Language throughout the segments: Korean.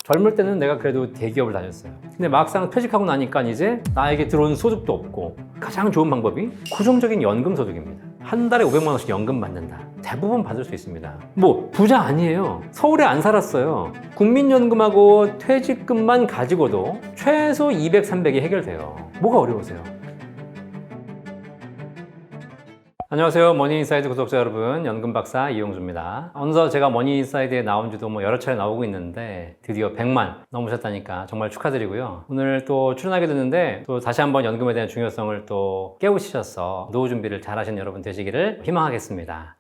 젊을 때는 내가 그래도 대기업을 다녔어요. 근데 막상 퇴직하고 나니까 이제 나에게 들어온 소득도 없고 가장 좋은 방법이 고정적인 연금 소득입니다. 한 달에 500만 원씩 연금 받는다. 대부분 받을 수 있습니다. 뭐 부자 아니에요. 서울에 안 살았어요. 국민연금하고 퇴직금만 가지고도 최소 200, 300이 해결돼요. 뭐가 어려우세요? 안녕하세요. 머니인사이드 구독자 여러분, 연금박사 이용주입니다. 어느덧 제가 머니인사이드에 나온 지도 여러 차례 나오고 있는데 드디어 100만 넘으셨다니까 정말 축하드리고요. 오늘 또 출연하게 됐는데 또 다시 한번 연금에 대한 중요성을 또 깨우치셔서 노후 준비를 잘 하시는 여러분 되시기를 희망하겠습니다.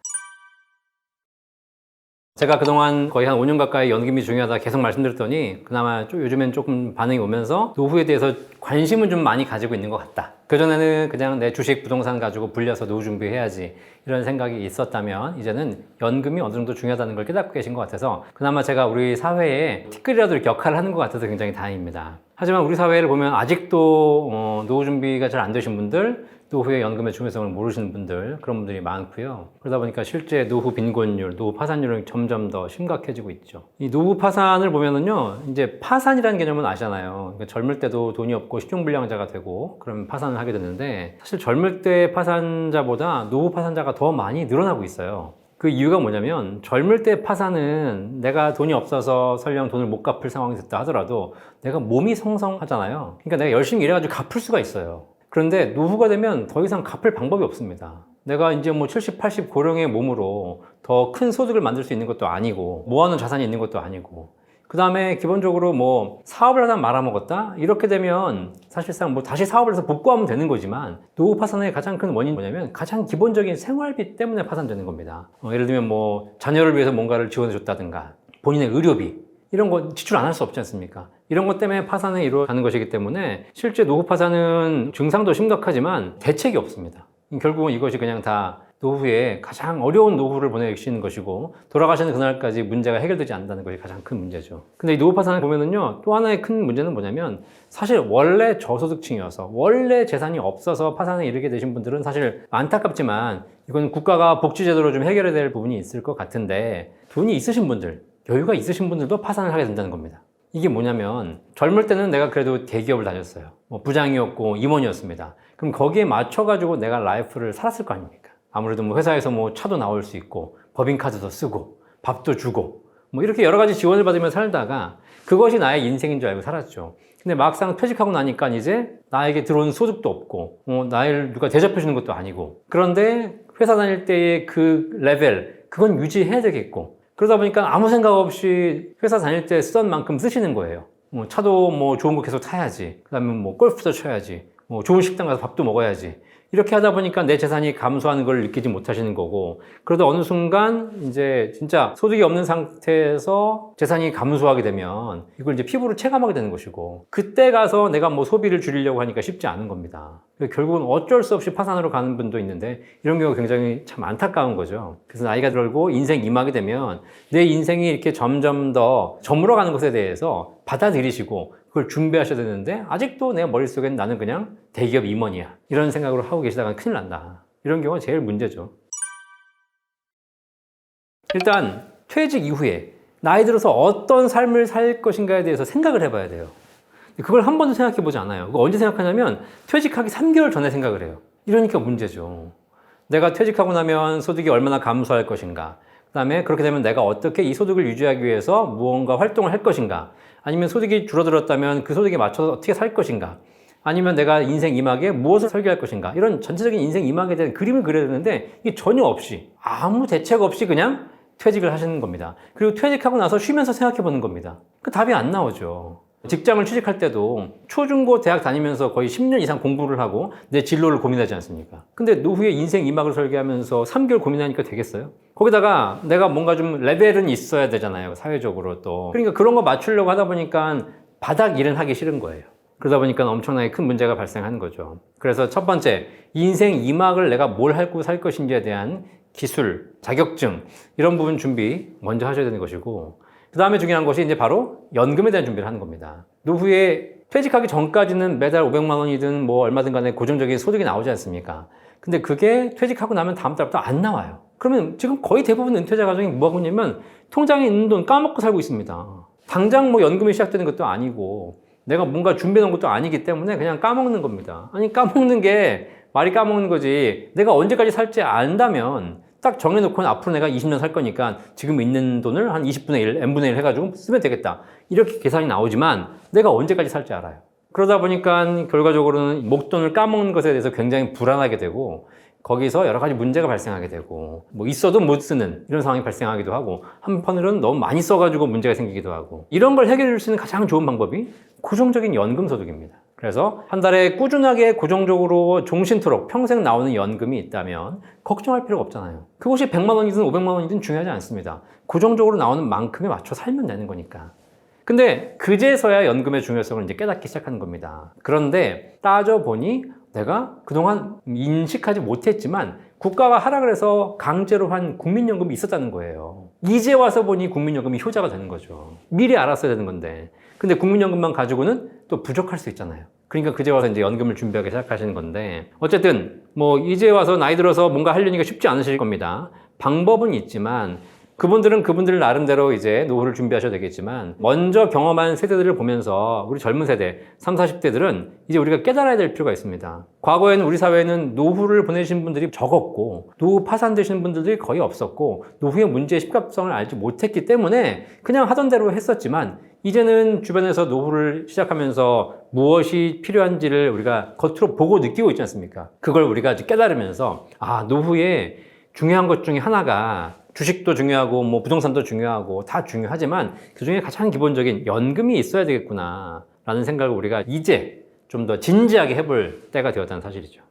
제가 그동안 거의 한 5년 가까이 연금이 중요하다 계속 말씀드렸더니 그나마 요즘엔 조금 반응이 오면서 노후에 대해서 관심은 좀 많이 가지고 있는 것 같다. 그전에는 그냥 내 주식, 부동산 가지고 불려서 노후 준비해야지 이런 생각이 있었다면 이제는 연금이 어느 정도 중요하다는 걸 깨닫고 계신 것 같아서 그나마 제가 우리 사회에 티끌이라도 이렇게 역할을 하는 것 같아서 굉장히 다행입니다. 하지만 우리 사회를 보면 아직도 노후 준비가 잘 안 되신 분들, 노후의 연금의 중요성을 모르시는 분들, 그런 분들이 많고요. 그러다 보니까 실제 노후 빈곤율, 노후 파산율은 점점 더 심각해지고 있죠. 이 노후 파산을 보면은요, 이제 파산이라는 개념은 아시잖아요. 그러니까 젊을 때도 돈이 없고 신용불량자가 되고 그러면 파산을 하게 되는데 사실 젊을 때 파산자보다 노후 파산자가 더 많이 늘어나고 있어요. 그 이유가 뭐냐면 젊을 때 파산은 내가 돈이 없어서 설령 돈을 못 갚을 상황이 됐다 하더라도 내가 몸이 성성하잖아요. 그러니까 내가 열심히 일해가지고 갚을 수가 있어요. 그런데 노후가 되면 더 이상 갚을 방법이 없습니다. 내가 이제 뭐 70, 80 고령의 몸으로 더 큰 소득을 만들 수 있는 것도 아니고 모아놓은 자산이 있는 것도 아니고 그 다음에 기본적으로 뭐 사업을 하다 말아먹었다? 이렇게 되면 사실상 뭐 다시 사업을 해서 복구하면 되는 거지만 노후 파산의 가장 큰 원인이 뭐냐면 가장 기본적인 생활비 때문에 파산되는 겁니다. 예를 들면 뭐 자녀를 위해서 뭔가를 지원해 줬다든가 본인의 의료비 이런 거 지출 안 할 수 없지 않습니까? 이런 것 때문에 파산이 이루어가는 것이기 때문에 실제 노후 파산은 증상도 심각하지만 대책이 없습니다. 결국은 이것이 그냥 다 노후에 가장 어려운 노후를 보내시는 것이고 돌아가시는 그날까지 문제가 해결되지 않는다는 것이 가장 큰 문제죠. 근데 이 노후 파산을 보면은요, 또 하나의 큰 문제는 뭐냐면 사실 원래 저소득층이어서 원래 재산이 없어서 파산에 이르게 되신 분들은 사실 안타깝지만 이건 국가가 복지제도로 좀 해결해야 될 부분이 있을 것 같은데 돈이 있으신 분들, 여유가 있으신 분들도 파산을 하게 된다는 겁니다. 이게 뭐냐면 젊을 때는 내가 그래도 대기업을 다녔어요. 뭐 부장이었고 임원이었습니다. 그럼 거기에 맞춰가지고 내가 라이프를 살았을 거 아닙니까? 아무래도 뭐 회사에서 뭐 차도 나올 수 있고 법인카드도 쓰고 밥도 주고 뭐 이렇게 여러 가지 지원을 받으며 살다가 그것이 나의 인생인 줄 알고 살았죠. 근데 막상 퇴직하고 나니까 이제 나에게 들어온 소득도 없고 나를 누가 대접해 주는 것도 아니고 그런데 회사 다닐 때의 그 레벨 그건 유지해야 되겠고 그러다 보니까 아무 생각 없이 회사 다닐 때 쓰던 만큼 쓰시는 거예요. 차도 뭐 좋은 거 계속 타야지. 그 다음에 뭐 골프도 쳐야지. 뭐 좋은 식당 가서 밥도 먹어야지. 이렇게 하다 보니까 내 재산이 감소하는 걸 느끼지 못하시는 거고 그러다 어느 순간 이제 진짜 소득이 없는 상태에서 재산이 감소하게 되면 이걸 이제 피부로 체감하게 되는 것이고 그때 가서 내가 뭐 소비를 줄이려고 하니까 쉽지 않은 겁니다. 결국은 어쩔 수 없이 파산으로 가는 분도 있는데 이런 경우가 굉장히 참 안타까운 거죠. 그래서 나이가 들고 인생 임하게 되면 내 인생이 이렇게 점점 더 저물어가는 것에 대해서 받아들이시고 그걸 준비하셔야 되는데 아직도 내 머릿속엔 나는 그냥 대기업 임원이야 이런 생각으로 하고 계시다가 큰일 난다. 이런 경우가 제일 문제죠. 일단 퇴직 이후에 나이 들어서 어떤 삶을 살 것인가에 대해서 생각을 해봐야 돼요. 그걸 한 번도 생각해 보지 않아요. 언제 생각하냐면 퇴직하기 3개월 전에 생각을 해요. 이러니까 문제죠. 내가 퇴직하고 나면 소득이 얼마나 감소할 것인가. 그 다음에 그렇게 되면 내가 어떻게 이 소득을 유지하기 위해서 무언가 활동을 할 것인가. 아니면 소득이 줄어들었다면 그 소득에 맞춰서 어떻게 살 것인가. 아니면 내가 인생 이막에 무엇을 설계할 것인가. 이런 전체적인 인생 이막에 대한 그림을 그려야 되는데 이게 전혀 없이 아무 대책 없이 그냥 퇴직을 하시는 겁니다. 그리고 퇴직하고 나서 쉬면서 생각해 보는 겁니다. 그 답이 안 나오죠. 직장을 취직할 때도 초중고 대학 다니면서 거의 10년 이상 공부를 하고 내 진로를 고민하지 않습니까? 근데 노후에 인생 이막을 설계하면서 3개월 고민하니까 되겠어요? 거기다가 내가 뭔가 좀 레벨은 있어야 되잖아요, 사회적으로 또. 그러니까 그런 거 맞추려고 하다 보니까 바닥 일은 하기 싫은 거예요. 그러다 보니까 엄청나게 큰 문제가 발생하는 거죠. 그래서 첫 번째, 인생 이막을 내가 뭘 하고 살 것인지에 대한 기술, 자격증 이런 부분 준비 먼저 하셔야 되는 것이고 그 다음에 중요한 것이 이제 바로 연금에 대한 준비를 하는 겁니다. 노후에 퇴직하기 전까지는 매달 500만 원이든 뭐 얼마든 간에 고정적인 소득이 나오지 않습니까? 근데 그게 퇴직하고 나면 다음 달부터 안 나와요. 그러면 지금 거의 대부분 은퇴자 가정이 뭐 하고 있냐면 통장에 있는 돈 까먹고 살고 있습니다. 당장 뭐 연금이 시작되는 것도 아니고 내가 뭔가 준비해 놓은 것도 아니기 때문에 그냥 까먹는 겁니다. 아니, 까먹는 게 말이 까먹는 거지. 내가 언제까지 살지 안다면 딱 정해놓고는 앞으로 내가 20년 살 거니까 지금 있는 돈을 한 20분의 1, n분의 1 해가지고 쓰면 되겠다. 이렇게 계산이 나오지만 내가 언제까지 살지 알아요. 그러다 보니까 결과적으로는 목돈을 까먹는 것에 대해서 굉장히 불안하게 되고 거기서 여러 가지 문제가 발생하게 되고 뭐 있어도 못 쓰는 이런 상황이 발생하기도 하고 한편으로는 너무 많이 써가지고 문제가 생기기도 하고 이런 걸 해결해 줄 수 있는 가장 좋은 방법이 고정적인 연금 소득입니다. 그래서 한 달에 꾸준하게 고정적으로 종신토록 평생 나오는 연금이 있다면 걱정할 필요가 없잖아요. 그것이 100만 원이든 500만 원이든 중요하지 않습니다. 고정적으로 나오는 만큼에 맞춰 살면 되는 거니까. 근데 그제서야 연금의 중요성을 이제 깨닫기 시작하는 겁니다. 그런데 따져보니 내가 그동안 인식하지 못했지만 국가가 하락을 해서 강제로 한 국민연금이 있었다는 거예요. 이제 와서 보니 국민연금이 효자가 되는 거죠. 미리 알았어야 되는 건데. 근데 국민연금만 가지고는 또 부족할 수 있잖아요. 그러니까 그제 와서 이제 연금을 준비하기 시작하시는 건데 어쨌든 뭐 이제 와서 나이 들어서 뭔가 하려니까 쉽지 않으실 겁니다. 방법은 있지만 그분들은 그분들 나름대로 이제 노후를 준비하셔야 되겠지만 먼저 경험한 세대들을 보면서 우리 젊은 세대 30, 40대들은 이제 우리가 깨달아야 될 필요가 있습니다. 과거에는 우리 사회에는 노후를 보내신 분들이 적었고 노후 파산되시는 분들이 거의 없었고 노후의 문제의 심각성을 알지 못했기 때문에 그냥 하던 대로 했었지만 이제는 주변에서 노후를 시작하면서 무엇이 필요한지를 우리가 겉으로 보고 느끼고 있지 않습니까? 그걸 우리가 깨달으면서 노후에 중요한 것 중에 하나가 주식도 중요하고 뭐 부동산도 중요하고 다 중요하지만 그중에 가장 기본적인 연금이 있어야 되겠구나 라는 생각을 우리가 이제 좀 더 진지하게 해볼 때가 되었다는 사실이죠.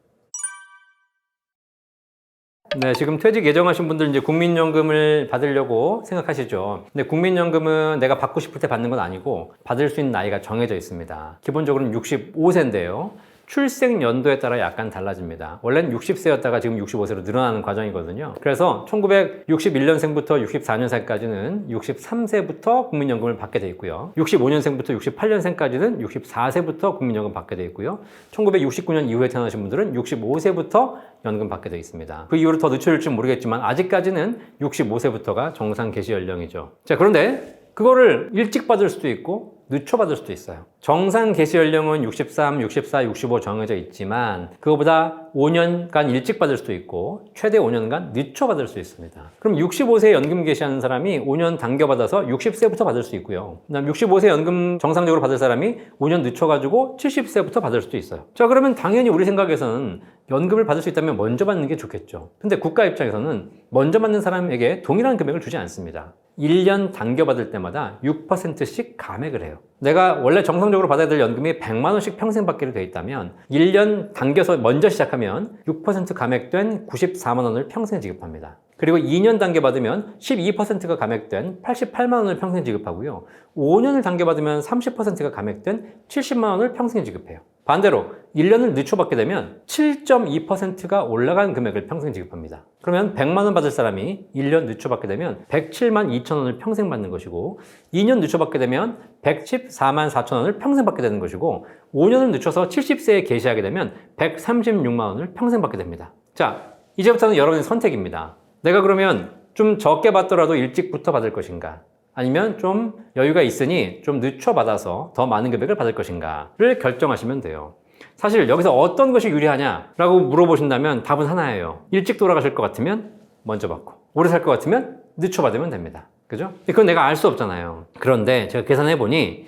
네, 지금 퇴직 예정하신 분들 이제 국민연금을 받으려고 생각하시죠. 근데 국민연금은 내가 받고 싶을 때 받는 건 아니고 받을 수 있는 나이가 정해져 있습니다. 기본적으로는 65세인데요. 출생 연도에 따라 약간 달라집니다. 원래는 60세였다가 지금 65세로 늘어나는 과정이거든요. 그래서 1961년생부터 64년생까지는 63세부터 국민연금을 받게 돼 있고요. 65년생부터 68년생까지는 64세부터 국민연금 받게 돼 있고요. 1969년 이후에 태어나신 분들은 65세부터 연금 받게 돼 있습니다. 그 이후로 더 늦춰질지 모르겠지만 아직까지는 65세부터가 정상 개시 연령이죠. 자, 그런데 그거를 일찍 받을 수도 있고 늦춰 받을 수도 있어요. 정상 개시 연령은 63, 64, 65 정해져 있지만 그거보다 5년간 일찍 받을 수도 있고 최대 5년간 늦춰 받을 수 있습니다. 그럼 65세 연금 개시하는 사람이 5년 당겨받아서 60세부터 받을 수 있고요. 그다음 65세 연금 정상적으로 받을 사람이 5년 늦춰가지고 70세부터 받을 수도 있어요. 자, 그러면 당연히 우리 생각에서는 연금을 받을 수 있다면 먼저 받는 게 좋겠죠. 근데 국가 입장에서는 먼저 받는 사람에게 동일한 금액을 주지 않습니다. 1년 당겨받을 때마다 6%씩 감액을 해요. 내가 원래 정상적으로 받아야 될 연금이 100만 원씩 평생 받기로 돼 있다면 1년 당겨서 먼저 시작하면 6% 감액된 94만 원을 평생 지급합니다. 그리고 2년 당겨받으면 12%가 감액된 88만 원을 평생 지급하고요. 5년을 당겨받으면 30%가 감액된 70만 원을 평생 지급해요. 반대로 1년을 늦춰받게 되면 7.2%가 올라간 금액을 평생 지급합니다. 그러면 100만 원 받을 사람이 1년 늦춰받게 되면 107만 2천 원을 평생 받는 것이고 2년 늦춰받게 되면 114만 4천 원을 평생 받게 되는 것이고 5년을 늦춰서 70세에 개시하게 되면 136만 원을 평생 받게 됩니다. 자, 이제부터는 여러분의 선택입니다. 내가 그러면 좀 적게 받더라도 일찍부터 받을 것인가? 아니면 좀 여유가 있으니 좀 늦춰 받아서 더 많은 금액을 받을 것인가를 결정하시면 돼요. 사실 여기서 어떤 것이 유리하냐라고 물어보신다면 답은 하나예요. 일찍 돌아가실 것 같으면 먼저 받고 오래 살 것 같으면 늦춰 받으면 됩니다. 그죠? 그건 내가 알 수 없잖아요. 그런데 제가 계산해 보니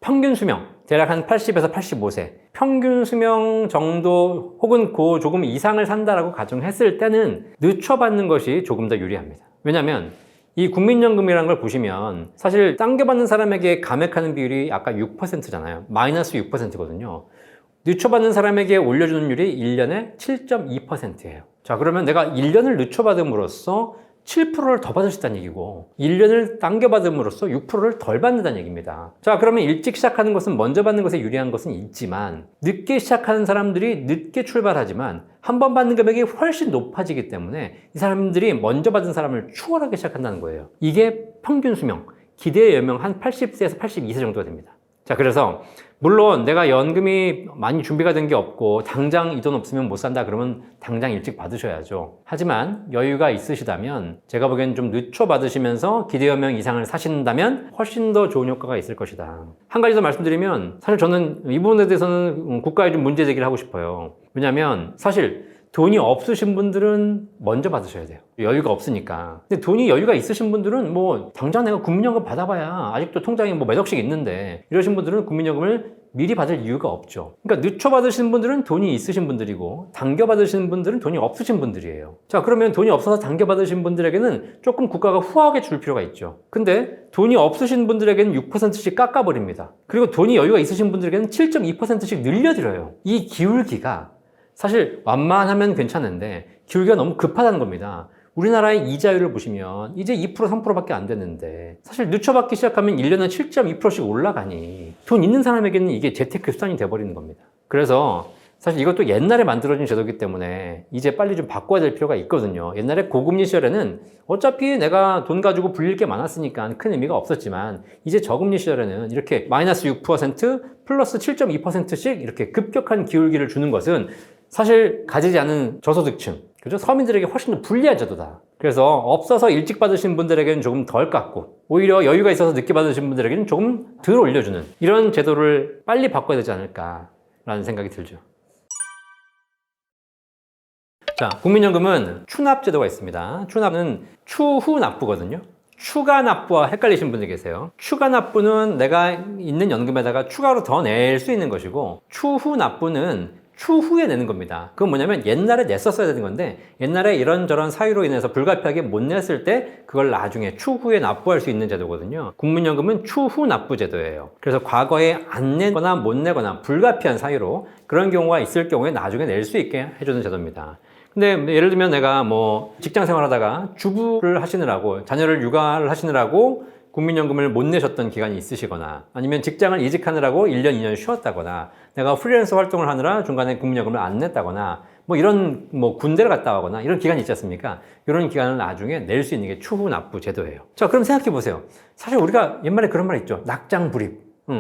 평균 수명 대략 한 80에서 85세 평균 수명 정도 혹은 그 조금 이상을 산다라고 가정했을 때는 늦춰 받는 것이 조금 더 유리합니다. 왜냐하면 이 국민연금이라는 걸 보시면 사실 당겨받는 사람에게 감액하는 비율이 아까 6%잖아요. 마이너스 6%거든요. 늦춰받는 사람에게 올려주는 율이 1년에 7.2%예요. 자, 그러면 내가 1년을 늦춰받음으로써 7%를 더 받을 수 있다는 얘기고 1년을 당겨받음으로써 6%를 덜 받는다는 얘기입니다. 자, 그러면 일찍 시작하는 것은 먼저 받는 것에 유리한 것은 있지만 늦게 시작하는 사람들이 늦게 출발하지만 한 번 받는 금액이 훨씬 높아지기 때문에 이 사람들이 먼저 받은 사람을 추월하기 시작한다는 거예요. 이게 평균 수명, 기대 연명 한 80세에서 82세 정도가 됩니다. 자, 그래서 물론 내가 연금이 많이 준비가 된 게 없고 당장 이 돈 없으면 못 산다 그러면 당장 일찍 받으셔야죠. 하지만 여유가 있으시다면 제가 보기엔 좀 늦춰 받으시면서 기대금액 이상을 사신다면 훨씬 더 좋은 효과가 있을 것이다. 한 가지 더 말씀드리면 사실 저는 이 부분에 대해서는 국가에 좀 문제 제기를 하고 싶어요. 왜냐하면 사실 돈이 없으신 분들은 먼저 받으셔야 돼요. 여유가 없으니까. 근데 돈이 여유가 있으신 분들은 뭐 당장 내가 국민연금 받아봐야 아직도 통장에 뭐 몇 억씩 있는데 이러신 분들은 국민연금을 미리 받을 이유가 없죠. 그러니까 늦춰 받으시는 분들은 돈이 있으신 분들이고 당겨 받으시는 분들은 돈이 없으신 분들이에요. 자, 그러면 돈이 없어서 당겨 받으신 분들에게는 조금 국가가 후하게 줄 필요가 있죠. 근데 돈이 없으신 분들에게는 6%씩 깎아버립니다. 그리고 돈이 여유가 있으신 분들에게는 7.2%씩 늘려드려요. 이 기울기가 사실 완만하면 괜찮은데 기울기가 너무 급하다는 겁니다. 우리나라의 이자율을 보시면 이제 2% 3%밖에 안 됐는데 사실 늦춰받기 시작하면 1년에 7.2%씩 올라가니 돈 있는 사람에게는 이게 재테크 수단이 돼버리는 겁니다. 그래서 사실 이것도 옛날에 만들어진 제도이기 때문에 이제 빨리 좀 바꿔야 될 필요가 있거든요. 옛날에 고금리 시절에는 어차피 내가 돈 가지고 불릴 게 많았으니까 큰 의미가 없었지만 이제 저금리 시절에는 이렇게 마이너스 6% 플러스 7.2%씩 이렇게 급격한 기울기를 주는 것은 사실 가지지 않은 저소득층, 그죠? 서민들에게 훨씬 더 불리한 제도다. 그래서 없어서 일찍 받으신 분들에게는 조금 덜 깎고 오히려 여유가 있어서 늦게 받으신 분들에게는 조금 덜 올려주는 이런 제도를 빨리 바꿔야 되지 않을까라는 생각이 들죠. 자, 국민연금은 추납제도가 있습니다. 추납은 추후 납부거든요. 추가 납부와 헷갈리신 분들 계세요. 추가 납부는 내가 있는 연금에다가 추가로 더 낼 수 있는 것이고 추후 납부는 추후에 내는 겁니다. 그건 뭐냐면 옛날에 냈었어야 되는 건데 옛날에 이런저런 사유로 인해서 불가피하게 못 냈을 때 그걸 나중에 추후에 납부할 수 있는 제도거든요. 국민연금은 추후 납부 제도예요. 그래서 과거에 안 내거나 못 내거나 불가피한 사유로 그런 경우가 있을 경우에 나중에 낼 수 있게 해주는 제도입니다. 근데 예를 들면 내가 뭐 직장 생활하다가 주부를 하시느라고 자녀를 육아를 하시느라고 국민연금을 못 내셨던 기간이 있으시거나 아니면 직장을 이직하느라고 1년, 2년 쉬었다거나 내가 프리랜서 활동을 하느라 중간에 국민연금을 안 냈다거나 뭐 이런 뭐 군대를 갔다 오거나 이런 기간이 있지 않습니까? 이런 기간을 나중에 낼 수 있는 게 추후 납부 제도예요. 자, 그럼 생각해 보세요. 사실 우리가 옛말에 그런 말 있죠. 낙장불입.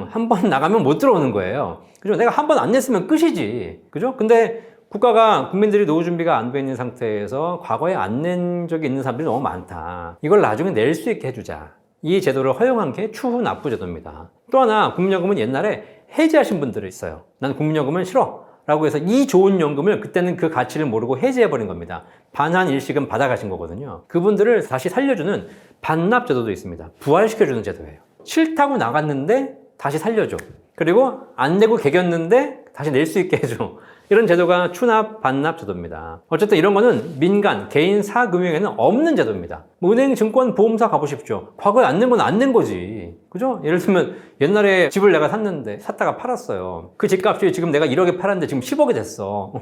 한 번 나가면 못 들어오는 거예요. 그죠? 내가 한 번 안 냈으면 끝이지. 그죠? 근데 국가가 국민들이 노후 준비가 안 돼 있는 상태에서 과거에 안 낸 적이 있는 사람들이 너무 많다. 이걸 나중에 낼 수 있게 해주자. 이 제도를 허용한 게 추후 납부 제도입니다. 또 하나 국민연금은 옛날에 해지하신 분들이 있어요. 난 국민연금은 싫어 라고 해서 이 좋은 연금을 그때는 그 가치를 모르고 해지해버린 겁니다. 반환 일시금 받아가신 거거든요. 그분들을 다시 살려주는 반납 제도도 있습니다. 부활시켜주는 제도예요. 싫다고 나갔는데 다시 살려줘. 그리고 안 내고 개겼는데 다시 낼 수 있게 해줘. 이런 제도가 추납, 반납 제도입니다. 어쨌든 이런 거는 민간, 개인, 사금융에는 없는 제도입니다. 뭐 은행, 증권, 보험사 가보십시오. 과거에 안 낸 건 안 낸 거지. 그죠? 예를 들면 옛날에 집을 내가 샀다가 팔았어요. 그 집값이 지금 내가 1억에 팔았는데 지금 10억이 됐어.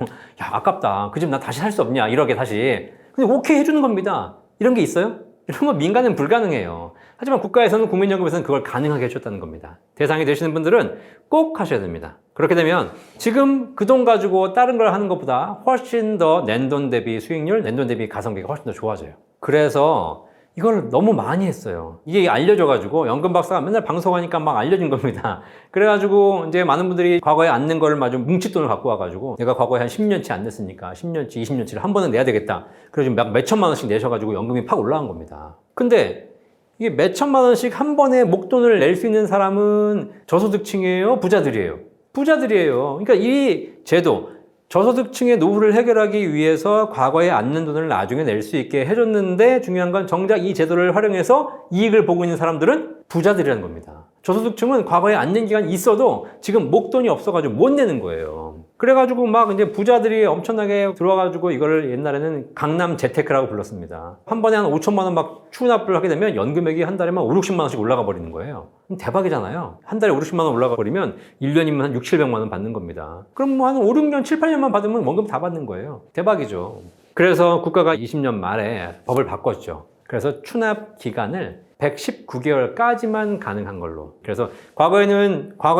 야, 아깝다. 그 집 나 다시 살 수 없냐? 1억에 다시. 근데 오케이 해주는 겁니다. 이런 게 있어요? 이런 건 민간은 불가능해요. 하지만 국가에서는 국민연금에서는 그걸 가능하게 해줬다는 겁니다. 대상이 되시는 분들은 꼭 하셔야 됩니다. 그렇게 되면 지금 그 돈 가지고 다른 걸 하는 것보다 훨씬 더 낸돈 대비 수익률, 낸돈 대비 가성비가 훨씬 더 좋아져요. 그래서 이걸 너무 많이 했어요. 이게 알려져가지고 연금 박사가 맨날 방송하니까 막 알려진 겁니다. 그래가지고 이제 많은 분들이 과거에 안 낸 거를 마저 뭉칫돈을 갖고 와가지고 내가 과거에 한 10년치 안 냈으니까 10년치, 20년치를 한 번은 내야 되겠다. 그래서 지금 몇 천만 원씩 내셔가지고 연금이 팍 올라간 겁니다. 근데 이게 몇 천만 원씩 한 번에 목돈을 낼 수 있는 사람은 저소득층이에요? 부자들이에요? 부자들이에요. 그러니까 이 제도, 저소득층의 노후를 해결하기 위해서 과거에 안 낸 돈을 나중에 낼 수 있게 해줬는데 중요한 건 정작 이 제도를 활용해서 이익을 보고 있는 사람들은 부자들이라는 겁니다. 저소득층은 과거에 안 낸 기간이 있어도 지금 목돈이 없어가지고 못 내는 거예요. 그래가지고 막 이제 부자들이 엄청나게 들어와가지고 이거를 옛날에는 강남 재테크라고 불렀습니다. 한 번에 한 5천만 원 막 추납을 하게 되면 연금액이 한 달에만 5, 60만 원씩 올라가 버리는 거예요. 대박이잖아요. 한 달에 5, 60만 원 올라가 버리면 1년이면 한 6, 700만 원 받는 겁니다. 그럼 뭐 한 5, 6년, 7, 8년만 받으면 원금 다 받는 거예요. 대박이죠. 그래서 국가가 20년 말에 법을 바꿨죠. 그래서 추납 기간을 119개월까지만 가능한 걸로. 그래서 과거에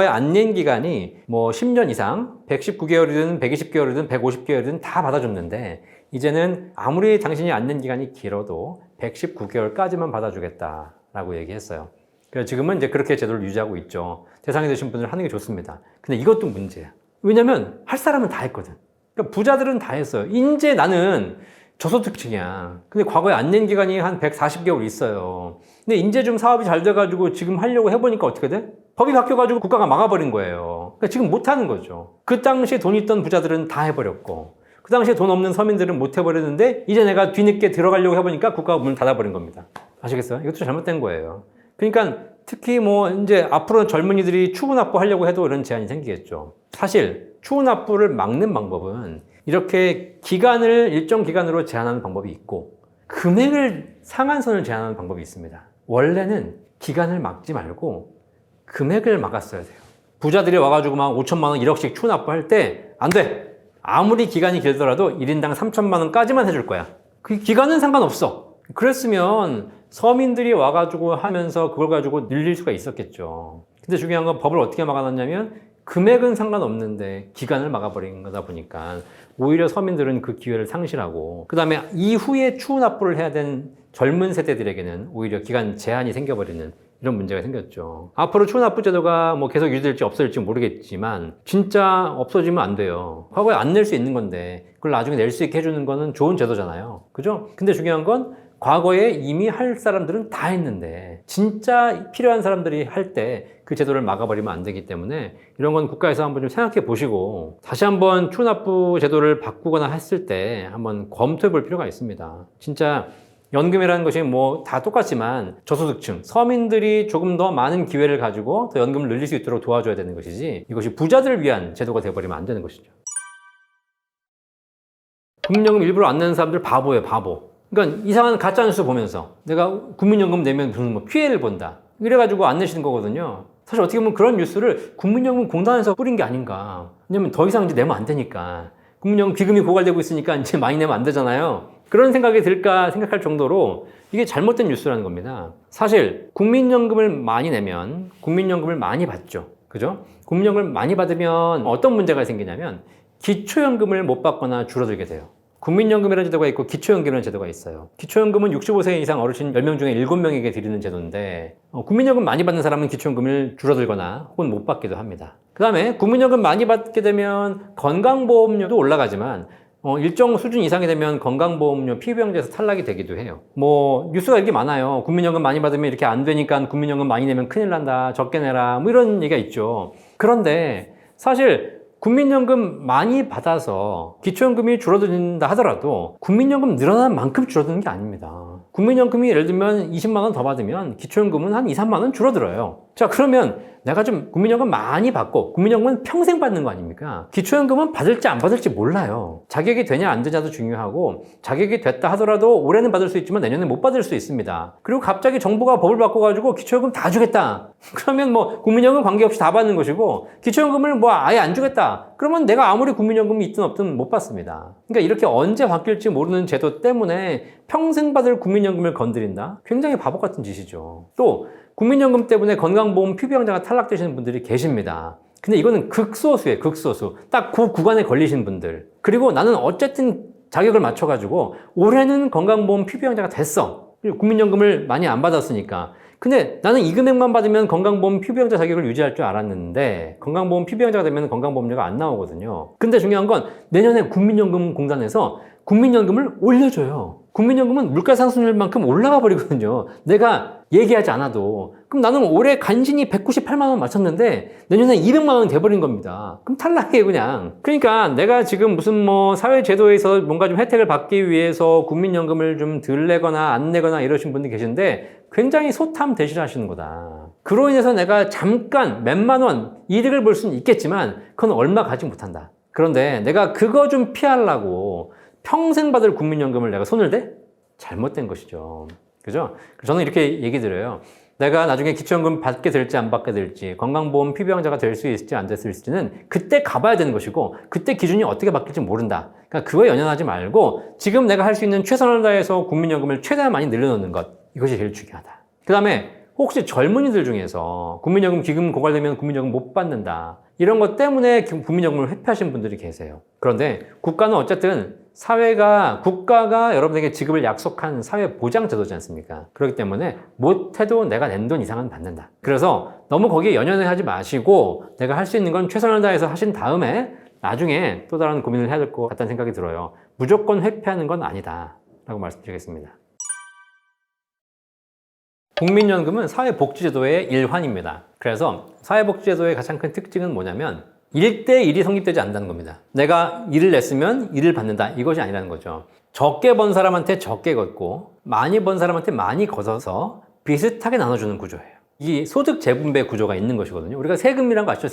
안 낸 기간이 뭐 10년 이상, 119개월이든 120개월이든 150개월이든 다 받아줬는데 이제는 아무리 당신이 안 낸 기간이 길어도 119개월까지만 받아주겠다라고 얘기했어요. 그래서 지금은 이제 그렇게 제도를 유지하고 있죠. 대상이 되신 분들 하는 게 좋습니다. 근데 이것도 문제야. 왜냐면 할 사람은 다 했거든. 그러니까 부자들은 다 했어요. 이제 나는 저소득층이야. 근데 과거에 안 낸 기간이 한 140개월 있어요. 근데 이제 좀 사업이 잘 돼가지고 지금 하려고 해보니까 어떻게 돼? 법이 바뀌어가지고 국가가 막아버린 거예요. 그러니까 지금 못 하는 거죠. 그 당시에 돈 있던 부자들은 다 해버렸고, 그 당시에 돈 없는 서민들은 못 해버렸는데, 이제 내가 뒤늦게 들어가려고 해보니까 국가가 문을 닫아버린 겁니다. 아시겠어요? 이것도 잘못된 거예요. 그러니까 특히 뭐 이제 앞으로 젊은이들이 추후납부 하려고 해도 이런 제한이 생기겠죠. 사실 추후납부를 막는 방법은 이렇게 기간을 일정 기간으로 제한하는 방법이 있고, 금액을 상한선을 제한하는 방법이 있습니다. 원래는 기간을 막지 말고 금액을 막았어야 돼요. 부자들이 와가지고 막 5천만 원, 1억씩 추납부 할 때 안 돼. 아무리 기간이 길더라도 1인당 3천만 원까지만 해줄 거야. 그 기간은 상관없어. 그랬으면 서민들이 와가지고 하면서 그걸 가지고 늘릴 수가 있었겠죠. 근데 중요한 건 법을 어떻게 막아놨냐면 금액은 상관없는데 기간을 막아버린 거다 보니까 오히려 서민들은 그 기회를 상실하고, 그 다음에 이후에 추후납부를 해야 된 젊은 세대들에게는 오히려 기간 제한이 생겨버리는 이런 문제가 생겼죠. 앞으로 추후납부 제도가 뭐 계속 유지될지 없어질지 모르겠지만 진짜 없어지면 안 돼요. 과거에 안 낼 수 있는 건데 그걸 나중에 낼 수 있게 해주는 거는 좋은 제도잖아요. 그죠? 근데 중요한 건 과거에 이미 할 사람들은 다 했는데 진짜 필요한 사람들이 할 때 그 제도를 막아버리면 안 되기 때문에 이런 건 국가에서 한번 좀 생각해 보시고 다시 한번 추납부 제도를 바꾸거나 했을 때 한번 검토해 볼 필요가 있습니다. 진짜 연금이라는 것이 뭐 다 똑같지만 저소득층, 서민들이 조금 더 많은 기회를 가지고 더 연금을 늘릴 수 있도록 도와줘야 되는 것이지 이것이 부자들을 위한 제도가 되어버리면 안 되는 것이죠. 국민연금 일부러 안 내는 사람들 바보예요, 바보. 그러니까 이상한 가짜뉴스 보면서 내가 국민연금 내면 무슨 뭐 피해를 본다. 이래가지고 안 내시는 거거든요. 사실 어떻게 보면 그런 뉴스를 국민연금 공단에서 뿌린 게 아닌가. 왜냐면 더 이상 이제 내면 안 되니까. 국민연금 기금이 고갈되고 있으니까 이제 많이 내면 안 되잖아요. 그런 생각이 들까 생각할 정도로 이게 잘못된 뉴스라는 겁니다. 사실 국민연금을 많이 내면 국민연금을 많이 받죠. 그죠? 국민연금을 많이 받으면 어떤 문제가 생기냐면 기초연금을 못 받거나 줄어들게 돼요. 국민연금이라는 제도가 있고 기초연금이라는 제도가 있어요. 기초연금은 65세 이상 어르신 10명 중에 7명에게 드리는 제도인데 국민연금 많이 받는 사람은 기초연금을 줄어들거나 혹은 못 받기도 합니다. 그 다음에 국민연금 많이 받게 되면 건강보험료도 올라가지만 일정 수준 이상이 되면 건강보험료 피부양자에서 탈락이 되기도 해요. 뭐 뉴스가 이렇게 많아요. 국민연금 많이 받으면 이렇게 안 되니까 국민연금 많이 내면 큰일 난다, 적게 내라, 뭐 이런 얘기가 있죠. 그런데 사실 국민연금 많이 받아서 기초연금이 줄어든다 하더라도 국민연금 늘어난 만큼 줄어드는 게 아닙니다. 국민연금이 예를 들면 20만 원 더 받으면 기초연금은 한 2, 3만 원 줄어들어요. 자, 그러면 내가 좀 국민연금 많이 받고 국민연금은 평생 받는 거 아닙니까? 기초연금은 받을지 안 받을지 몰라요. 자격이 되냐 안 되냐도 중요하고 자격이 됐다 하더라도 올해는 받을 수 있지만 내년에 못 받을 수 있습니다. 그리고 갑자기 정부가 법을 바꿔가지고 기초연금 다 주겠다. 그러면 뭐 국민연금 관계없이 다 받는 것이고 기초연금을 뭐 아예 안 주겠다. 그러면 내가 아무리 국민연금이 있든 없든 못 받습니다. 그러니까 이렇게 언제 바뀔지 모르는 제도 때문에 평생 받을 국민연금을 건드린다? 굉장히 바보 같은 짓이죠. 또 국민연금 때문에 건강보험 피부양자가 탈락되시는 분들이 계십니다. 근데 이거는 극소수예요, 극소수. 딱 그 구간에 걸리신 분들. 그리고 나는 어쨌든 자격을 맞춰가지고 올해는 건강보험 피부양자가 됐어. 국민연금을 많이 안 받았으니까. 근데 나는 이 금액만 받으면 건강보험 피부양자 자격을 유지할 줄 알았는데 건강보험 피부양자가 되면 건강보험료가 안 나오거든요. 근데 중요한 건 내년에 국민연금공단에서 국민연금을 올려줘요. 국민연금은 물가상승률만큼 올라가 버리거든요. 내가 얘기하지 않아도. 그럼 나는 올해 간신히 198만 원 맞췄는데 내년에 200만 원 돼버린 겁니다. 그럼 탈락해 그냥. 그러니까 내가 지금 무슨 뭐 사회제도에서 뭔가 좀 혜택을 받기 위해서 국민연금을 좀 덜 내거나 안 내거나 이러신 분들이 계신데 굉장히 소탐대실하시는 거다. 그로 인해서 내가 잠깐 몇만 원 이득을 볼 수는 있겠지만 그건 얼마 가지 못한다. 그런데 내가 그거 좀 피하려고 평생 받을 국민연금을 내가 손을 대? 잘못된 것이죠. 그죠? 저는 이렇게 얘기 드려요. 내가 나중에 기초연금 받게 될지 안 받게 될지 건강보험 피부양자가 될 수 있을지 안 됐을지는 그때 가봐야 되는 것이고 그때 기준이 어떻게 바뀔지 모른다. 그러니까 그거에 연연하지 말고 지금 내가 할 수 있는 최선을 다해서 국민연금을 최대한 많이 늘려놓는 것, 이것이 제일 중요하다. 그 다음에 혹시 젊은이들 중에서 국민연금 기금 고갈되면 국민연금 못 받는다. 이런 것 때문에 국민연금을 회피하신 분들이 계세요. 그런데 국가는 어쨌든 국가가 여러분에게 지급을 약속한 사회보장제도지 않습니까? 그렇기 때문에 못해도 내가 낸 돈 이상은 받는다. 그래서 너무 거기에 연연하지 마시고 내가 할 수 있는 건 최선을 다해서 하신 다음에 나중에 또 다른 고민을 해야 될 것 같다는 생각이 들어요. 무조건 회피하는 건 아니다 라고 말씀드리겠습니다. 국민연금은 사회복지제도의 일환입니다. 그래서 사회복지제도의 가장 큰 특징은 뭐냐면 1대1이 성립되지 않는다는 겁니다. 내가 일을 냈으면 일을 받는다, 이것이 아니라는 거죠. 적게 번 사람한테 적게 걷고 많이 번 사람한테 많이 걷어서 비슷하게 나눠주는 구조예요. 이 소득 재분배 구조가 있는 것이거든요. 우리가 세금이란 거 아시죠?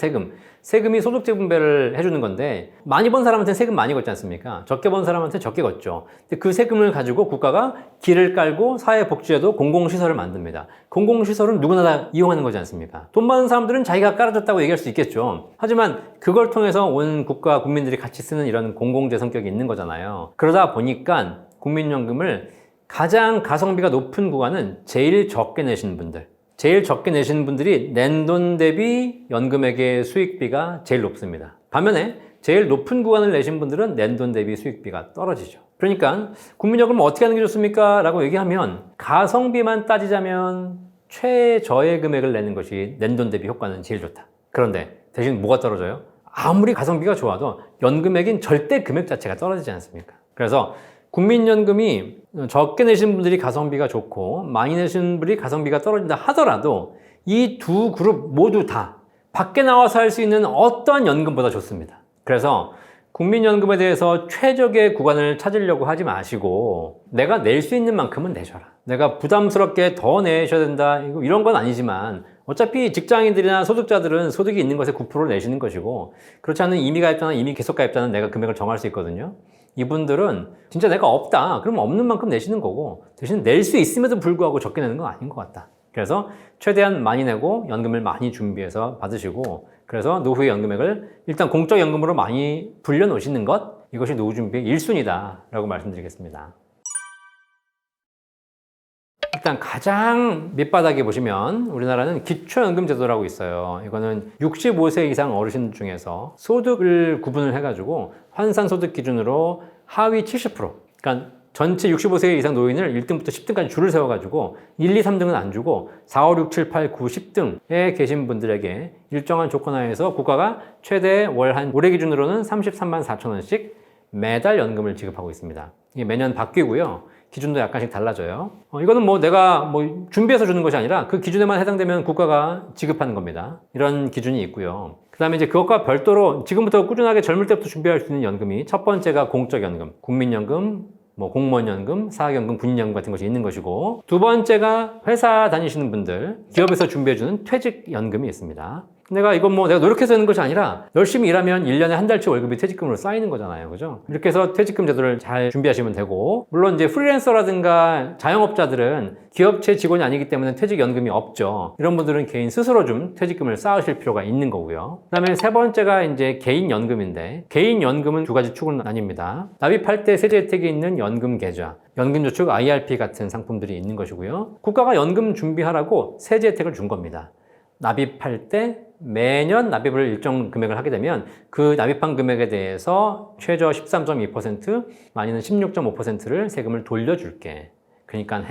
세금이 소득 재분배를 해주는 건데 많이 번 사람한테는 세금 많이 걷지 않습니까? 적게 번 사람한테는 적게 걷죠. 근데 그 세금을 가지고 국가가 길을 깔고 사회복지제도 공공시설을 만듭니다. 공공시설은 누구나 다 이용하는 거지 않습니까? 돈 많은 사람들은 자기가 깔아줬다고 얘기할 수 있겠죠. 하지만 그걸 통해서 온 국가 국민들이 같이 쓰는 이런 공공재 성격이 있는 거잖아요. 그러다 보니까 국민연금을 가장 가성비가 높은 구간은 제일 적게 내시는 분들, 제일 적게 내시는 분들이 낸 돈 대비 연금액의 수익비가 제일 높습니다. 반면에 제일 높은 구간을 내신 분들은 낸 돈 대비 수익비가 떨어지죠. 그러니까 국민연금을 어떻게 하는 게 좋습니까? 라고 얘기하면 가성비만 따지자면 최저의 금액을 내는 것이 낸 돈 대비 효과는 제일 좋다. 그런데 대신 뭐가 떨어져요? 아무리 가성비가 좋아도 연금액인 절대 금액 자체가 떨어지지 않습니까? 그래서 국민연금이 적게 내시는 분들이 가성비가 좋고 많이 내시는 분들이 가성비가 떨어진다 하더라도 이 두 그룹 모두 다 밖에 나와서 할 수 있는 어떠한 연금보다 좋습니다. 그래서 국민연금에 대해서 최적의 구간을 찾으려고 하지 마시고 내가 낼 수 있는 만큼은 내줘라. 내가 부담스럽게 더 내셔야 된다, 이런 건 아니지만 어차피 직장인들이나 소득자들은 소득이 있는 것에 9%를 내시는 것이고, 그렇지 않은 임의 가입자나 임의 계속 가입자는 내가 금액을 정할 수 있거든요. 이분들은 진짜 내가 없다 그러면 없는 만큼 내시는 거고, 대신 낼 수 있음에도 불구하고 적게 내는 건 아닌 것 같다. 그래서 최대한 많이 내고 연금을 많이 준비해서 받으시고, 그래서 노후의 연금액을 일단 공적 연금으로 많이 불려 놓으시는 것, 이것이 노후 준비의 1순위다 라고 말씀드리겠습니다. 일단 가장 밑바닥에 보시면 우리나라는 기초연금제도라고 있어요. 이거는 65세 이상 어르신 중에서 소득을 구분을 해가지고 환산소득 기준으로 하위 70%, 그러니까 전체 65세 이상 노인을 1등부터 10등까지 줄을 세워가지고 1, 2, 3등은 안 주고 4, 5, 6, 7, 8, 9, 10등에 계신 분들에게 일정한 조건 하에서 국가가 최대 월 올해 기준으로는 33만 4천 원씩 매달 연금을 지급하고 있습니다. 이게 매년 바뀌고요. 기준도 약간씩 달라져요. 이거는 내가 준비해서 주는 것이 아니라 그 기준에만 해당되면 국가가 지급하는 겁니다. 이런 기준이 있고요. 그 다음에 이제 그것과 별도로 지금부터 꾸준하게 젊을 때부터 준비할 수 있는 연금이, 첫 번째가 공적연금, 국민연금, 공무원연금, 사학연금, 군인연금 같은 것이 있는 것이고, 두 번째가 회사 다니시는 분들, 기업에서 준비해주는 퇴직연금이 있습니다. 내가 노력해서 하는 것이 아니라 열심히 일하면 1년에 한 달치 월급이 퇴직금으로 쌓이는 거잖아요. 그죠? 이렇게 해서 퇴직금 제도를 잘 준비하시면 되고, 물론 이제 프리랜서라든가 자영업자들은 기업체 직원이 아니기 때문에 퇴직연금이 없죠. 이런 분들은 개인 스스로 좀 퇴직금을 쌓으실 필요가 있는 거고요. 그 다음에 세 번째가 이제 개인연금인데, 개인연금은 두 가지 축으로 나뉩니다. 납입할 때 세제 혜택이 있는 연금계좌, 연금저축 IRP 같은 상품들이 있는 것이고요. 국가가 연금 준비하라고 세제 혜택을 준 겁니다. 납입할 때 매년 납입을 일정 금액을 하게 되면 그 납입한 금액에 대해서 최저 13.2%, 많이는 16.5%를 세금을 돌려줄게. 그러니까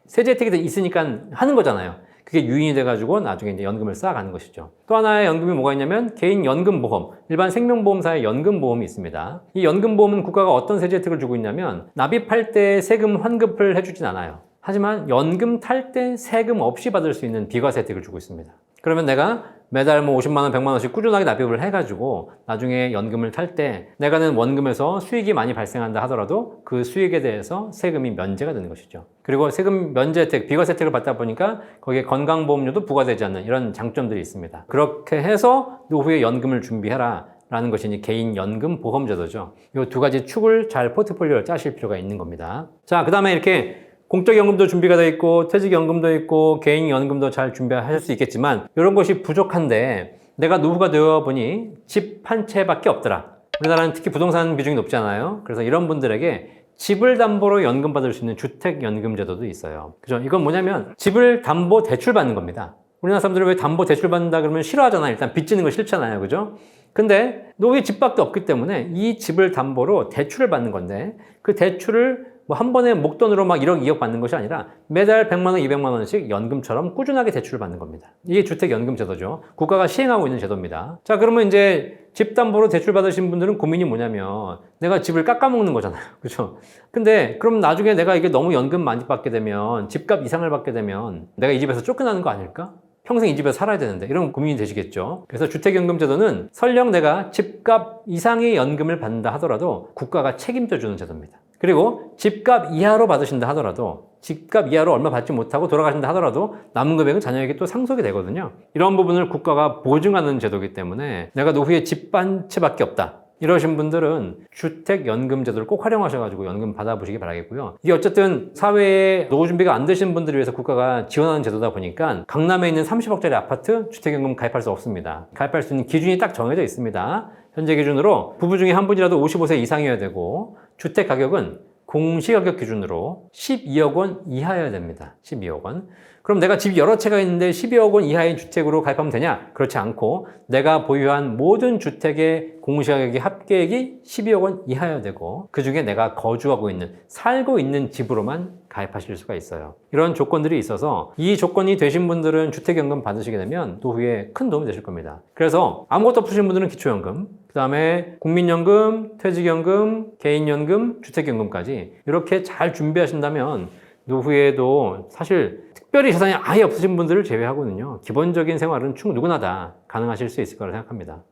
세제 혜택이 있으니까 하는 거잖아요. 그게 유인이 돼가지고 나중에 이제 연금을 쌓아가는 것이죠. 또 하나의 연금이 뭐가 있냐면 개인 연금보험, 일반 생명보험사의 연금보험이 있습니다. 이 연금보험은 국가가 어떤 세제 혜택을 주고 있냐면 납입할 때 세금 환급을 해주진 않아요. 하지만 연금 탈 때 세금 없이 받을 수 있는 비과세 혜택을 주고 있습니다. 그러면 내가 매달 50만 원, 100만 원씩 꾸준하게 납입을 해가지고 나중에 연금을 탈 때 내가 낸 원금에서 수익이 많이 발생한다 하더라도 그 수익에 대해서 세금이 면제가 되는 것이죠. 그리고 세금 면제 혜택, 비과세 혜택을 받다 보니까 거기에 건강보험료도 부과되지 않는 이런 장점들이 있습니다. 그렇게 해서 노후에 연금을 준비해라 라는 것이 이제 개인연금보험제도죠. 이 두 가지 축을 잘 포트폴리오를 짜실 필요가 있는 겁니다. 자, 그 다음에 이렇게 공적연금도 준비가 되어 있고 퇴직연금도 있고 개인연금도 잘 준비하실 수 있겠지만, 이런 것이 부족한데 내가 노후가 되어 보니 집 한 채밖에 없더라. 우리나라는 특히 부동산 비중이 높잖아요. 그래서 이런 분들에게 집을 담보로 연금 받을 수 있는 주택연금제도도 있어요. 그죠? 이건 뭐냐면 집을 담보 대출 받는 겁니다. 우리나라 사람들은 왜 담보 대출 받는다 그러면 싫어하잖아요. 일단 빚 지는 거 싫잖아요. 그죠? 근데 노후에 집밖에 없기 때문에 이 집을 담보로 대출을 받는 건데 그 대출을 뭐 한 번에 목돈으로 막 1억, 2억 받는 것이 아니라 매달 100만 원, 200만 원씩 연금처럼 꾸준하게 대출을 받는 겁니다. 이게 주택연금 제도죠. 국가가 시행하고 있는 제도입니다. 자, 그러면 이제 집 담보로 대출 받으신 분들은 고민이 뭐냐면 내가 집을 깎아먹는 거잖아요. 그렇죠? 근데 그럼 나중에 내가 이게 너무 연금 많이 받게 되면 집값 이상을 받게 되면 내가 이 집에서 쫓겨나는 거 아닐까? 평생 이 집에서 살아야 되는데 이런 고민이 되시겠죠. 그래서 주택연금 제도는 설령 내가 집값 이상의 연금을 받는다 하더라도 국가가 책임져 주는 제도입니다. 그리고 집값 이하로 받으신다 하더라도 집값 이하로 얼마 받지 못하고 돌아가신다 하더라도 남은 금액은 자녀에게 또 상속이 되거든요. 이런 부분을 국가가 보증하는 제도이기 때문에 내가 노후에 집 한 채밖에 없다 이러신 분들은 주택연금제도를 꼭 활용하셔가지고 연금 받아보시기 바라겠고요. 이게 어쨌든 사회에 노후 준비가 안 되신 분들을 위해서 국가가 지원하는 제도다 보니까 강남에 있는 30억짜리 아파트 주택연금 가입할 수 없습니다. 가입할 수 있는 기준이 딱 정해져 있습니다. 현재 기준으로 부부 중에 한 분이라도 55세 이상이어야 되고 주택 가격은 공시가격 기준으로 12억 원 이하여야 됩니다. 12억 원. 그럼 내가 집 여러 채가 있는데 12억 원 이하의 주택으로 가입하면 되냐? 그렇지 않고 내가 보유한 모든 주택의 공시가격이 합계액이 12억 원 이하여야 되고 그 중에 내가 거주하고 있는, 살고 있는 집으로만 가입하실 수가 있어요. 이런 조건들이 있어서 이 조건이 되신 분들은 주택연금 받으시게 되면 노후에 큰 도움이 되실 겁니다. 그래서 아무것도 없으신 분들은 기초연금, 그 다음에 국민연금, 퇴직연금, 개인연금, 주택연금까지 이렇게 잘 준비하신다면 노후에도 사실 특별히 재산이 아예 없으신 분들을 제외하고는요 기본적인 생활은 누구나 다 가능하실 수 있을 거라 생각합니다.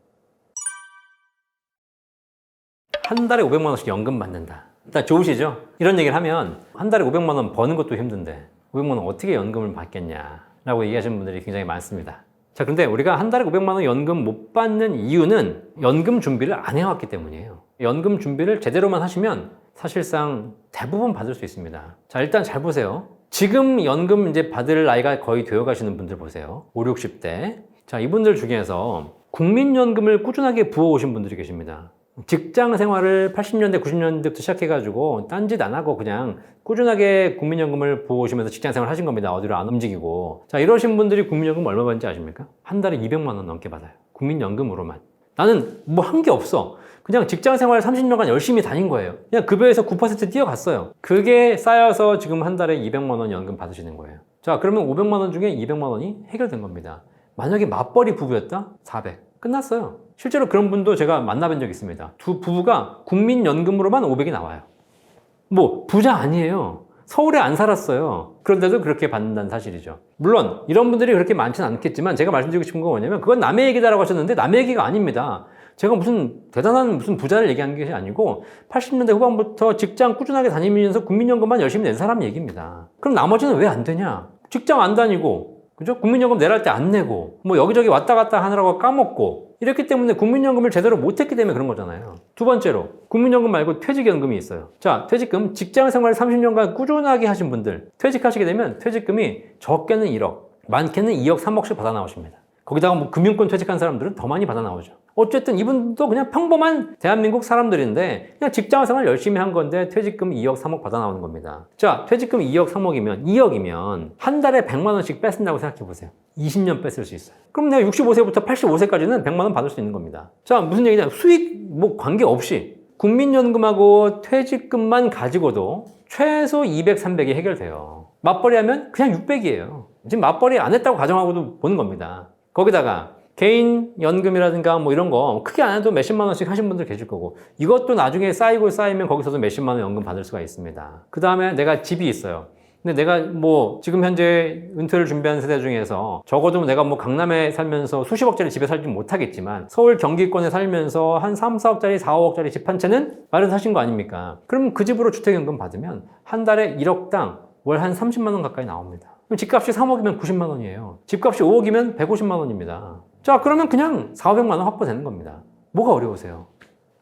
한 달에 500만 원씩 연금 받는다. 일단 좋으시죠? 이런 얘기를 하면 한 달에 500만 원 버는 것도 힘든데 500만 원 어떻게 연금을 받겠냐 라고 얘기하시는 분들이 굉장히 많습니다. 자, 그런데 우리가 한 달에 500만 원 연금 못 받는 이유는 연금 준비를 안 해왔기 때문이에요. 연금 준비를 제대로만 하시면 사실상 대부분 받을 수 있습니다. 자, 일단 잘 보세요. 지금 연금 이제 받을 나이가 거의 되어 가시는 분들 보세요. 5, 60대. 자, 이분들 중에서 국민연금을 꾸준하게 부어오신 분들이 계십니다. 직장 생활을 80년대, 90년대부터 시작해가지고 딴짓 안 하고 그냥 꾸준하게 국민연금을 부어오시면서 직장 생활 하신 겁니다. 어디로 안 움직이고. 자, 이러신 분들이 국민연금 얼마 받는지 아십니까? 한 달에 200만 원 넘게 받아요. 국민연금으로만. 나는 뭐 한 게 없어. 그냥 직장 생활 30년간 열심히 다닌 거예요. 그냥 급여에서 9% 뛰어갔어요. 그게 쌓여서 지금 한 달에 200만 원 연금 받으시는 거예요. 자, 그러면 500만 원 중에 200만 원이 해결된 겁니다. 만약에 맞벌이 부부였다? 400. 끝났어요. 실제로 그런 분도 제가 만나본 적이 있습니다. 두 부부가 국민연금으로만 500이 나와요. 뭐 부자 아니에요. 서울에 안 살았어요. 그런데도 그렇게 받는다는 사실이죠. 물론 이런 분들이 그렇게 많지는 않겠지만 제가 말씀드리고 싶은 건 뭐냐면 그건 남의 얘기다라고 하셨는데 남의 얘기가 아닙니다. 제가 무슨 대단한 부자를 얘기한 것이 아니고 80년대 후반부터 직장 꾸준하게 다니면서 국민연금만 열심히 낸 사람 얘기입니다. 그럼 나머지는 왜 안 되냐? 직장 안 다니고 그죠? 국민연금 내랄 때 안 내고 뭐 여기저기 왔다 갔다 하느라고 까먹고 이랬기 때문에 국민연금을 제대로 못했기 때문에 그런 거잖아요. 두 번째로 국민연금 말고 퇴직연금이 있어요. 자, 퇴직금 직장생활 30년간 꾸준하게 하신 분들 퇴직하시게 되면 퇴직금이 적게는 1억 많게는 2억 3억씩 받아 나오십니다. 거기다가 뭐 금융권 퇴직한 사람들은 더 많이 받아 나오죠. 어쨌든 이분도 그냥 평범한 대한민국 사람들인데 그냥 직장생활 열심히 한 건데 퇴직금 2억 3억 받아 나오는 겁니다. 자, 퇴직금 2억 3억이면 2억이면 한 달에 100만 원씩 뺏는다고 생각해 보세요. 20년 뺏을 수 있어요. 그럼 내가 65세부터 85세까지는 100만 원 받을 수 있는 겁니다. 자, 무슨 얘기냐? 수익 뭐 관계없이 국민연금하고 퇴직금만 가지고도 최소 200, 300이 해결돼요. 맞벌이 하면 그냥 600이에요. 지금 맞벌이 안 했다고 가정하고도 보는 겁니다. 거기다가 개인 연금이라든가 뭐 이런 거 크게 안 해도 몇십만 원씩 하신 분들 계실 거고 이것도 나중에 쌓이면 거기서도 몇십만 원 연금 받을 수가 있습니다. 그 다음에 내가 집이 있어요. 근데 내가 뭐 지금 현재 은퇴를 준비하는 세대 중에서 적어도 내가 뭐 강남에 살면서 수십억짜리 집에 살지 못하겠지만 서울 경기권에 살면서 한 3, 4억짜리, 4, 5억짜리 집 한 채는 마련하신 거 아닙니까? 그럼 그 집으로 주택연금 받으면 한 달에 1억당 월 한 30만 원 가까이 나옵니다. 그럼 집값이 3억이면 90만 원이에요. 집값이 5억이면 150만 원입니다. 자, 그러면 그냥 4, 500만 원 확보되는 겁니다. 뭐가 어려우세요?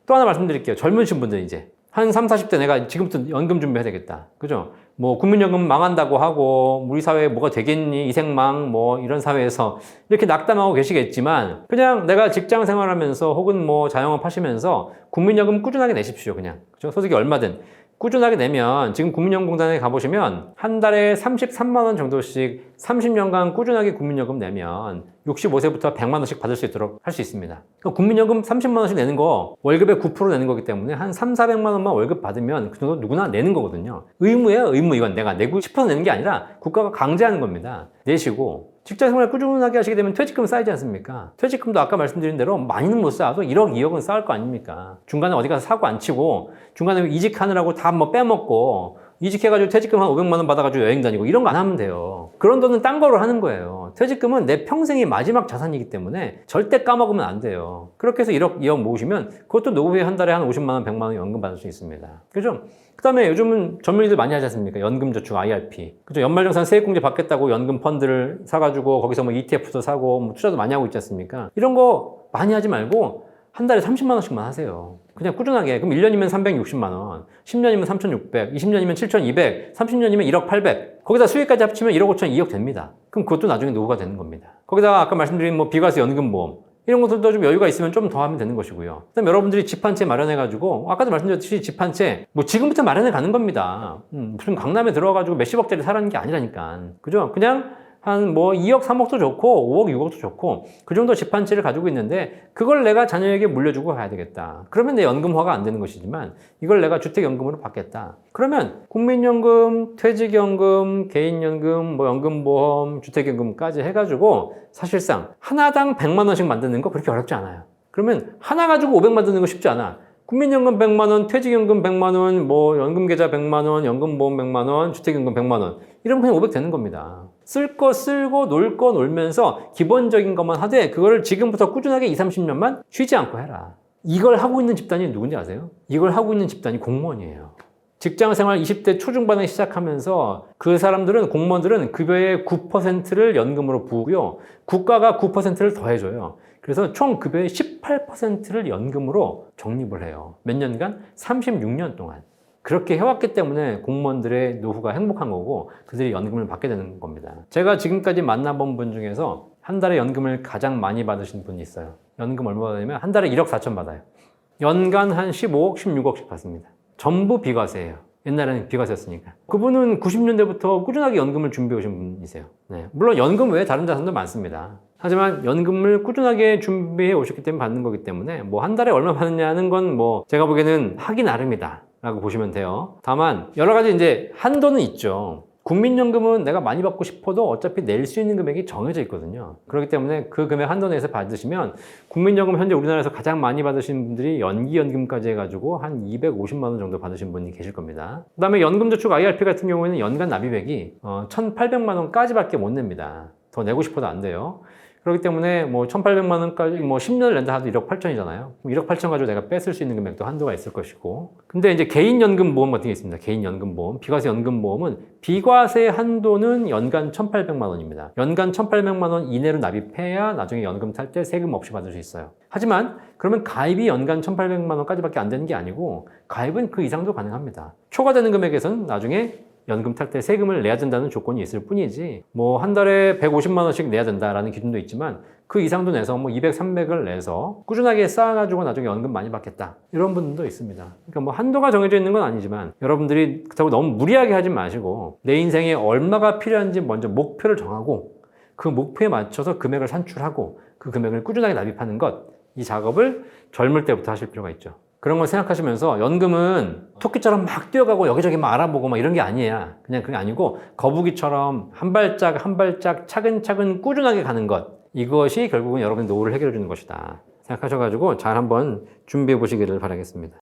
또 하나 말씀드릴게요. 젊으신 분들 이제 한 3, 40대 내가 지금부터 연금 준비해야 되겠다. 그죠? 뭐 국민연금 망한다고 하고 우리 사회에 뭐가 되겠니? 이생망 뭐 이런 사회에서 이렇게 낙담하고 계시겠지만 그냥 내가 직장 생활하면서 혹은 뭐 자영업 하시면서 국민연금 꾸준하게 내십시오. 그냥. 그죠? 소득이 얼마든. 꾸준하게 내면 지금 국민연금공단에 가보시면 한 달에 33만 원 정도씩 30년간 꾸준하게 국민연금 내면 65세부터 100만 원씩 받을 수 있도록 할 수 있습니다. 그러니까 국민연금 30만 원씩 내는 거 월급의 9% 내는 거기 때문에 한 3, 400만 원만 월급 받으면 그 정도 누구나 내는 거거든요. 의무예요, 의무. 이건 내가 내고 싶어서 내는 게 아니라 국가가 강제하는 겁니다. 내시고 직장생활 꾸준하게 하시게 되면 퇴직금 쌓이지 않습니까? 퇴직금도 아까 말씀드린 대로 많이는 못 쌓아도 1억, 2억은 쌓을 거 아닙니까? 중간에 어디 가서 사고 안 치고 중간에 이직하느라고 다 뭐 빼먹고 이직해가지고 퇴직금 한 500만 원 받아가지고 여행 다니고 이런 거 안 하면 돼요. 그런 돈은 딴 거로 하는 거예요. 퇴직금은 내 평생의 마지막 자산이기 때문에 절대 까먹으면 안 돼요. 그렇게 해서 1억, 2억 모으시면 그것도 노후에 한 달에 한 50만 원, 100만 원 연금 받을 수 있습니다. 그죠? 그 다음에 요즘은 전문의들 많이 하지 않습니까? 연금저축, IRP. 그죠? 연말정산 세액공제 받겠다고 연금 펀드를 사가지고 거기서 뭐 ETF도 사고 뭐 투자도 많이 하고 있지 않습니까? 이런 거 많이 하지 말고 한 달에 30만 원씩만 하세요. 그냥 꾸준하게. 그럼 1년이면 360만 원, 10년이면 3,600, 20년이면 7,200, 30년이면 1억 800. 거기다 수익까지 합치면 1억 5천, 2억 됩니다. 그럼 그것도 나중에 노후가 되는 겁니다. 거기다가 아까 말씀드린 뭐 비과세 연금보험 이런 것들도 좀 여유가 있으면 좀 더 하면 되는 것이고요. 그다음 여러분들이 집 한 채 마련해가지고 아까도 말씀드렸듯이 집 한 채 뭐 지금부터 마련해 가는 겁니다. 무슨 강남에 들어가가지고 몇십억짜리 사라는 게 아니라니까. 그죠? 그냥 한 뭐 2억, 3억도 좋고 5억, 6억도 좋고 그 정도 집 한 채를 가지고 있는데 그걸 내가 자녀에게 물려주고 가야 되겠다. 그러면 내 연금화가 안 되는 것이지만 이걸 내가 주택연금으로 받겠다. 그러면 국민연금, 퇴직연금, 개인연금, 뭐 연금보험, 주택연금까지 해가지고 사실상 하나당 100만 원씩 만드는 거 그렇게 어렵지 않아요. 그러면 하나 가지고 500 만드는 거 쉽지 않아. 국민연금 100만 원, 퇴직연금 100만 원, 뭐 연금계좌 100만 원, 연금보험 100만 원, 주택연금 100만 원. 이러면 그냥 500 되는 겁니다. 쓸 거 쓰고 놀 거 놀면서 기본적인 것만 하되 그거를 지금부터 꾸준하게 20, 30년만 쉬지 않고 해라. 이걸 하고 있는 집단이 누군지 아세요? 이걸 하고 있는 집단이 공무원이에요. 직장생활 20대 초중반에 시작하면서 그 사람들은 공무원들은 급여의 9%를 연금으로 부으고요. 국가가 9%를 더해줘요. 그래서 총 급여의 18%를 연금으로 적립을 해요. 몇 년간? 36년 동안. 그렇게 해왔기 때문에 공무원들의 노후가 행복한 거고 그들이 연금을 받게 되는 겁니다. 제가 지금까지 만나본 분 중에서 한 달에 연금을 가장 많이 받으신 분이 있어요. 연금 얼마 받냐면 한 달에 1억 4천 받아요. 연간 한 15억, 16억씩 받습니다. 전부 비과세예요. 옛날에는 비과세였으니까. 그분은 90년대부터 꾸준하게 연금을 준비해 오신 분이세요. 네. 물론 연금 외에 다른 자산도 많습니다. 하지만 연금을 꾸준하게 준비해 오셨기 때문에 받는 거기 때문에 뭐 한 달에 얼마 받느냐는 건 뭐 제가 보기에는 하기 나름이다 라고 보시면 돼요. 다만 여러 가지 이제 한도는 있죠. 국민연금은 내가 많이 받고 싶어도 어차피 낼 수 있는 금액이 정해져 있거든요. 그렇기 때문에 그 금액 한도 내에서 받으시면 국민연금 현재 우리나라에서 가장 많이 받으신 분들이 연기연금까지 해가지고 한 250만 원 정도 받으신 분이 계실 겁니다. 그 다음에 연금저축 IRP 같은 경우에는 연간 납입액이 1,800만 원까지 밖에 못 냅니다. 더 내고 싶어도 안 돼요. 그렇기 때문에 뭐 1,800만 원까지 뭐 10년을 낸다 하도 1억 8천이잖아요. 1억 8천 가지고 내가 뺏을 수 있는 금액도 한도가 있을 것이고. 근데 이제 개인연금보험 같은 게 있습니다. 개인연금보험. 비과세 연금보험은 비과세 한도는 연간 1,800만 원입니다. 연간 1,800만 원 이내로 납입해야 나중에 연금 탈 때 세금 없이 받을 수 있어요. 하지만 그러면 가입이 연간 1,800만 원까지밖에 안 되는 게 아니고 가입은 그 이상도 가능합니다. 초과되는 금액에서는 나중에 연금 탈 때 세금을 내야 된다는 조건이 있을 뿐이지 뭐 한 달에 150만 원씩 내야 된다라는 기준도 있지만 그 이상도 내서 뭐 200, 300을 내서 꾸준하게 쌓아가지고 나중에 연금 많이 받겠다 이런 분들도 있습니다. 그러니까 뭐 한도가 정해져 있는 건 아니지만 여러분들이 그렇다고 너무 무리하게 하지 마시고 내 인생에 얼마가 필요한지 먼저 목표를 정하고 그 목표에 맞춰서 금액을 산출하고 그 금액을 꾸준하게 납입하는 것 이 작업을 젊을 때부터 하실 필요가 있죠. 그런 걸 생각하시면서 연금은 토끼처럼 막 뛰어가고 여기저기 막 알아보고 막 이런 게 아니에요. 그냥 그게 아니고 거북이처럼 한 발짝 한 발짝 차근차근 꾸준하게 가는 것. 이것이 결국은 여러분의 노후를 해결해 주는 것이다. 생각하셔가지고 잘 한번 준비해 보시기를 바라겠습니다.